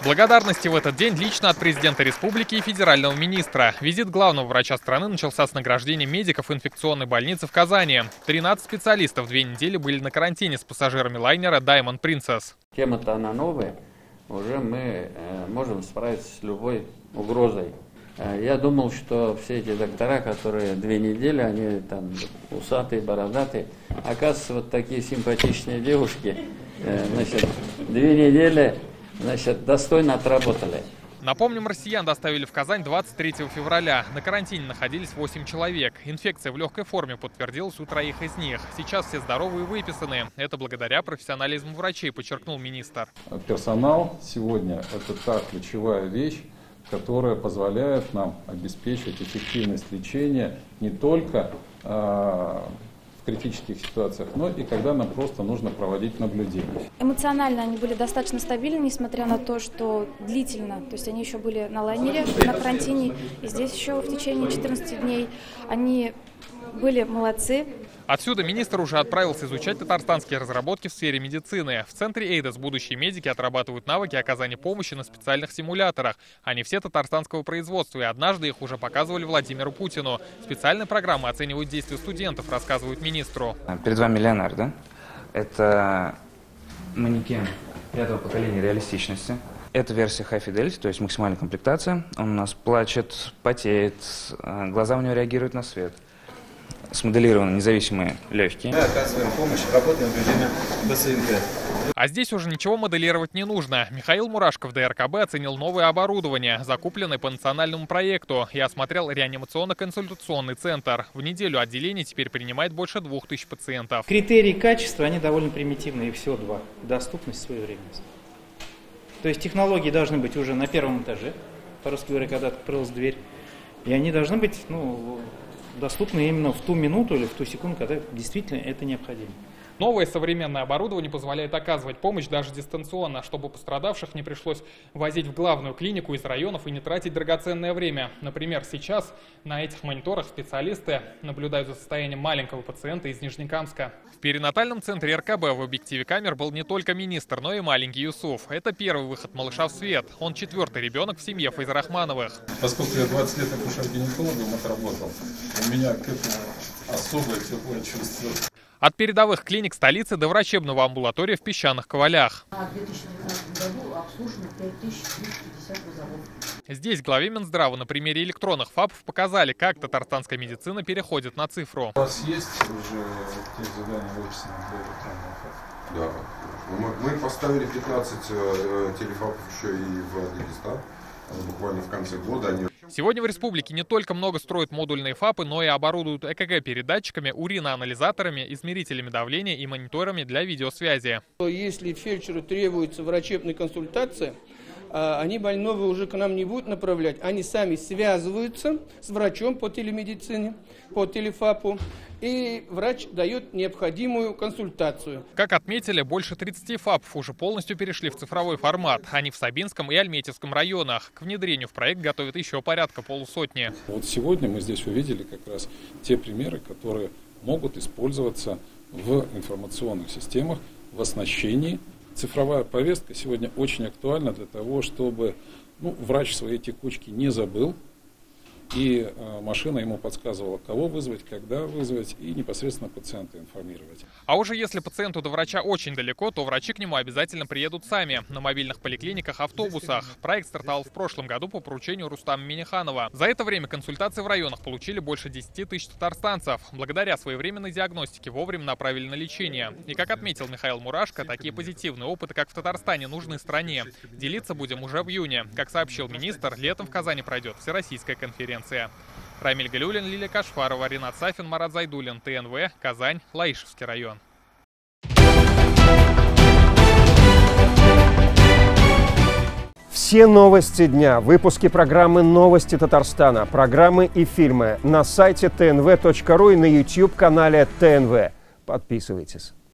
Благодарности в этот день лично от президента республики и федерального министра. Визит главного врача страны начался с награждения медиков инфекционной больницы в Казани. 13 специалистов 2 недели были на карантине с пассажирами лайнера Diamond Princess. Тема-то она новая, уже мы можем справиться с любой угрозой. Я думал, что все эти доктора, которые 2 недели, они там усатые, бородатые, оказывается, вот такие симпатичные девушки, значит, 2 недели, значит, достойно отработали. Напомним, россиян доставили в Казань 23 февраля. На карантине находились 8 человек. Инфекция в легкой форме подтвердилась у 3 из них. Сейчас все здоровы и выписаны. Это благодаря профессионализму врачей, подчеркнул министр. Персонал сегодня – это та ключевая вещь, которая позволяет нам обеспечить эффективность лечения не только в критических ситуациях, но и когда нам просто нужно проводить наблюдение. Эмоционально они были достаточно стабильны, несмотря на то, что длительно, то есть они еще были на лайнере, на карантине, и здесь еще в течение 14 дней они были молодцы. Отсюда министр уже отправился изучать татарстанские разработки в сфере медицины. В центре Эйдос будущие медики отрабатывают навыки оказания помощи на специальных симуляторах. Они все татарстанского производства, и однажды их уже показывали Владимиру Путину. Специальные программы оценивают действия студентов, рассказывают министру. Перед вами Леонард, да? Это манекен 5-го поколения реалистичности. Это версия High Fidelity, то есть максимальная комплектация. Он у нас плачет, потеет, глаза у него реагируют на свет. Смоделированы независимые легкие. Мы оказываем помощь, работаем в режиме БСНК. А здесь уже ничего моделировать не нужно. Михаил Мурашко в ДРКБ оценил новое оборудование, закупленное по национальному проекту, и осмотрел реанимационно-консультационный центр. В неделю отделение теперь принимает больше 2000 пациентов. Критерии качества, они довольно примитивные, их всего 2. Доступность и своевременность. То есть технологии должны быть уже на 1-м этаже, по-русски говоря, когда открылась дверь, и они должны быть, доступны именно в ту минуту или в ту секунду, когда действительно это необходимо. Новое современное оборудование позволяет оказывать помощь даже дистанционно, чтобы пострадавших не пришлось возить в главную клинику из районов и не тратить драгоценное время. Например, сейчас на этих мониторах специалисты наблюдают за состоянием маленького пациента из Нижнекамска. В перинатальном центре РКБ в объективе камер был не только министр, но и маленький Юсуф. Это первый выход малыша в свет. Он 4-й ребенок в семье Файзрахмановых. Поскольку я 20 лет акушер-гинекологом отработал, у меня к этому особое теплое чувство. От передовых клиник столицы до врачебного амбулатория в Песчаных Ковалях. В 2019 году обслужено 5350 вызовов. Здесь главе Минздрава на примере электронных ФАПов показали, как татарстанская медицина переходит на цифру. У вас есть уже те задания вычислены для электронных ФАПов? Да. Мы поставили 15 телефапов еще и в Дагестан. Буквально в конце года Сегодня в республике не только много строят модульные ФАПы, но и оборудуют ЭКГ-передатчиками, уриноанализаторами, измерителями давления и мониторами для видеосвязи. Если фельдшеру требуется врачебная консультация, они больного уже к нам не будут направлять, они сами связываются с врачом по телемедицине, по телефапу, и врач дает необходимую консультацию. Как отметили, больше 30 ФАПов уже полностью перешли в цифровой формат. Они в Сабинском и Альметьевском районах. К внедрению в проект готовят еще порядка полусотни. Вот сегодня мы здесь увидели как раз те примеры, которые могут использоваться в информационных системах, в оснащении. Цифровая повестка сегодня очень актуальна для того, чтобы врач своей текучки не забыл, и машина ему подсказывала, кого вызвать, когда вызвать, и непосредственно пациента информировать. А уже если пациенту до врача очень далеко, то врачи к нему обязательно приедут сами, на мобильных поликлиниках, автобусах. Проект стартовал в прошлом году по поручению Рустама Миниханова. За это время консультации в районах получили больше 10 тысяч татарстанцев. Благодаря своевременной диагностике вовремя направили на лечение. И как отметил Михаил Мурашко, такие позитивные опыты, как в Татарстане, нужны стране. Делиться будем уже в июне. Как сообщил министр, летом в Казани пройдет всероссийская конференция. Рамиль Галиуллин, Лилия Кашфарова, Ринат Сафин, Марат Зайдуллин, ТНВ, Казань, Лаишевский район. Все новости дня, выпуски программы «Новости Татарстана», программы и фильмы на сайте tnv.ru и на YouTube-канале ТНВ. Подписывайтесь.